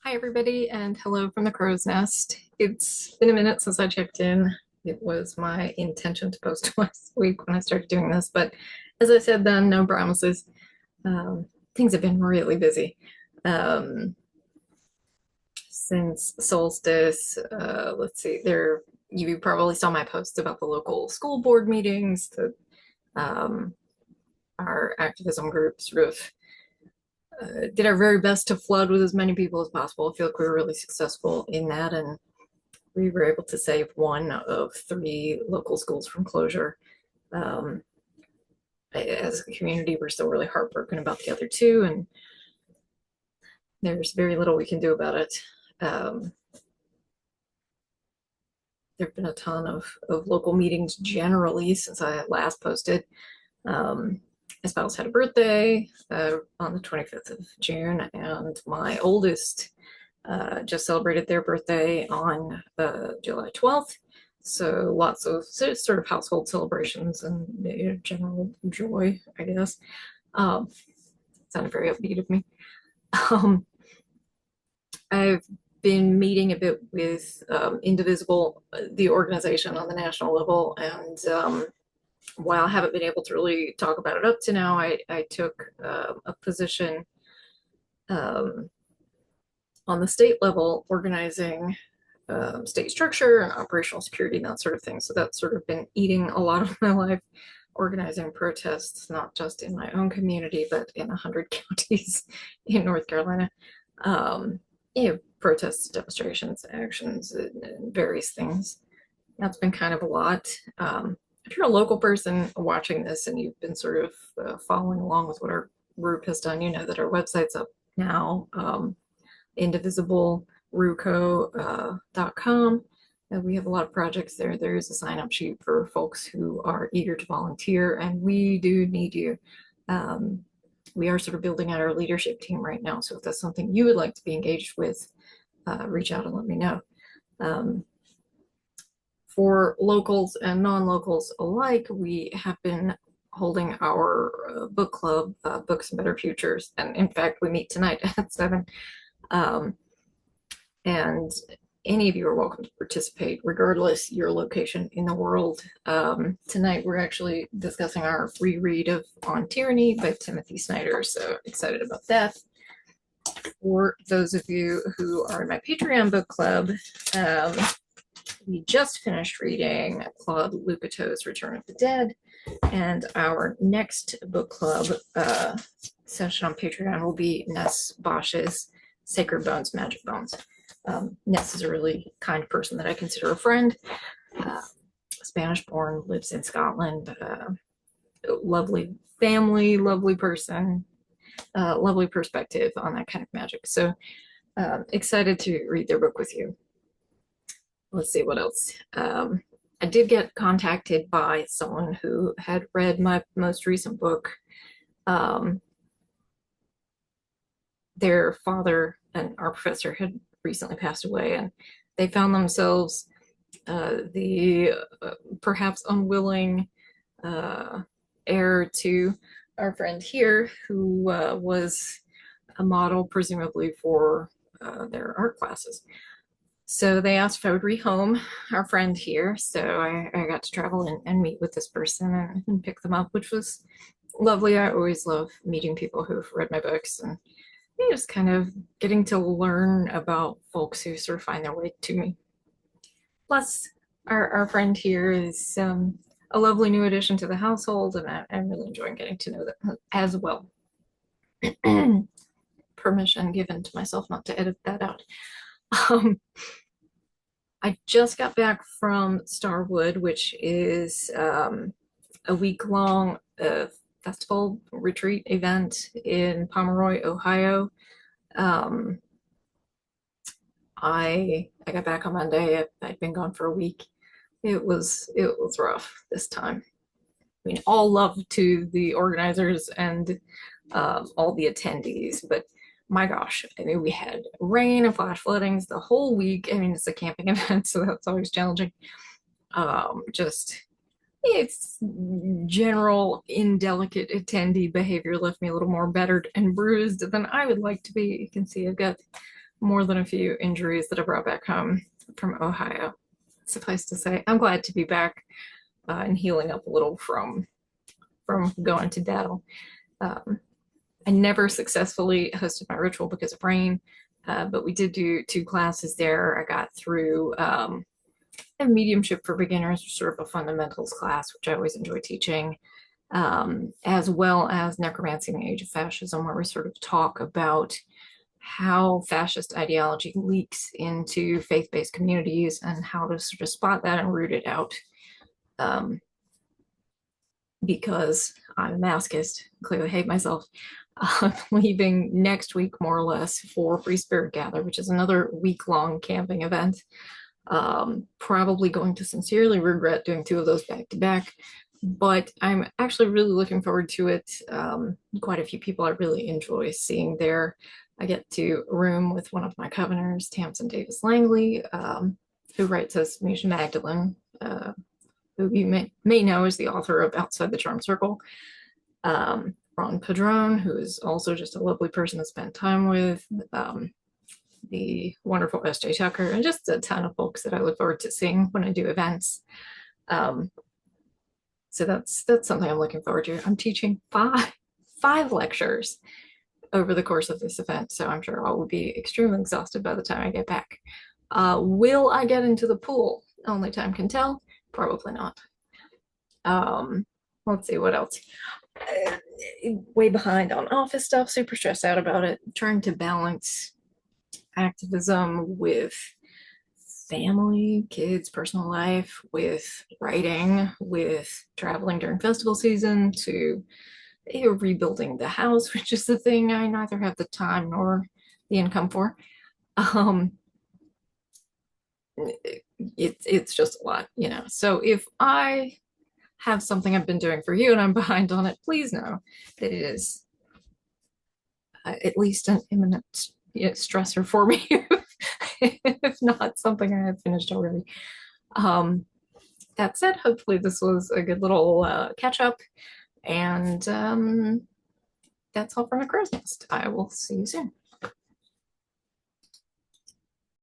Hi, everybody, and hello from the crow's nest. It's been a minute since I checked in. It was my intention to post last week when I started doing this, but as I said then, no promises. Things have been really busy. Since solstice, let's see, you probably saw my post about the local school board meetings, um, our activism group sort of did our very best to flood with as many people as possible. I feel like we were really successful in that, and we were able to save one of three local schools from closure. Um, as a community, we're still really heartbroken about the other two, and there's very little we can do about it. Um, there have been a ton of local meetings generally since I last posted. My spouse had a birthday on the 25th of June, and my oldest just celebrated their birthday on July 12th. So lots of sort of household celebrations and general joy, I guess. Um, Sounded very upbeat of me. Um, I've been meeting a bit with Indivisible, the organization on the national level, and while I haven't been able to really talk about it up to now, I took a position um, on the state level organizing state structure and operational security and that sort of thing. So that's sort of been eating a lot of my life, organizing protests, not just in my own community, but in 100 counties in North Carolina. Um, Protests, demonstrations, actions, and various things. That's been kind of a lot. If you're a local person watching this and you've been sort of following along with what our group has done, you know that our website's up now, indivisibleruco.com. We have a lot of projects there. There is a sign up sheet for folks who are eager to volunteer, and we do need you. We are sort of building out our leadership team right now. So if that's something you would like to be engaged with, reach out and let me know. For locals and non-locals alike, we have been holding our book club, Books and Better Futures. And in fact, we meet tonight at 7. And any of you are welcome to participate, regardless your location in the world. Tonight, we're actually discussing our reread of On Tyranny by Timothy Snyder, so excited about that. For those of you who are in my Patreon book club, we just finished reading Claude Lupato's Return of the Dead, and our next book club session on Patreon will be Ness Bosch's Sacred Bones, Magic Bones. Ness is a really kind person that I consider a friend. Spanish-born, lives in Scotland. Lovely family, lovely person, lovely perspective on that kind of magic. So excited to read their book with you. Let's see what else. I did get contacted by someone who had read my most recent book. Their father and our professor had recently passed away, and they found themselves the perhaps unwilling heir to our friend here, who was a model, presumably, for their art classes. So they asked if I would rehome our friend here. So I got to travel and meet with this person and pick them up, which was lovely. I always love meeting people who've read my books and just kind of getting to learn about folks who sort of find their way to me. Plus, our friend here is a lovely new addition to the household, and I'm really enjoying getting to know them as well. Permission given to myself not to edit that out. I just got back from Starwood, which is a week-long festival retreat event in Pomeroy, Ohio. I got back on Monday. I'd been gone for a week. It was rough this time. I mean, all love to the organizers and all the attendees, but my gosh, I mean, we had rain and flash floodings the whole week. I mean, it's a camping event, so that's always challenging. Just it's general indelicate attendee behavior left me a little more battered and bruised than I would like to be. You can see I've got more than a few injuries that I brought back home from Ohio. Suffice to say, I'm glad to be back and healing up a little from going to battle. Um, I never successfully hosted my ritual because of rain, but we did do 2 classes there. I got through a mediumship for beginners, sort of a fundamentals class, which I always enjoy teaching, as well as necromancy in the age of fascism, where we sort of talk about how fascist ideology leaks into faith-based communities and how to sort of spot that and root it out. Because I'm a masochist, clearly hate myself. I'm leaving next week, more or less, for Free Spirit Gather, which is another week-long camping event. Probably going to sincerely regret doing 2 of those back to back, but I'm actually really looking forward to it. Quite a few people I really enjoy seeing there. I get to room with one of my covenants, Tamsin Davis Langley, who writes as Misha Magdalene, who you may know as the author of Outside the Charm Circle. Ron Padron, who is also just a lovely person to spend time with. The wonderful S.J. Tucker, and just a ton of folks that I look forward to seeing when I do events. So that's something I'm looking forward to. I'm teaching five lectures over the course of this event, so I'm sure I will be extremely exhausted by the time I get back. Will I get into the pool? Only time can tell. Probably not. Let's see what else. Way behind on office stuff, super stressed out about it, trying to balance activism with family, kids, personal life, with writing, with traveling during festival season, to rebuilding the house, which is the thing I neither have the time nor the income for. It's just a lot, you know. So if I have something I've been doing for you and I'm behind on it, please know that it is at least an imminent stressor for me, if not something I have finished already. That said, hopefully this was a good little catch up, and that's all from the Crow's Nest. I will see you soon.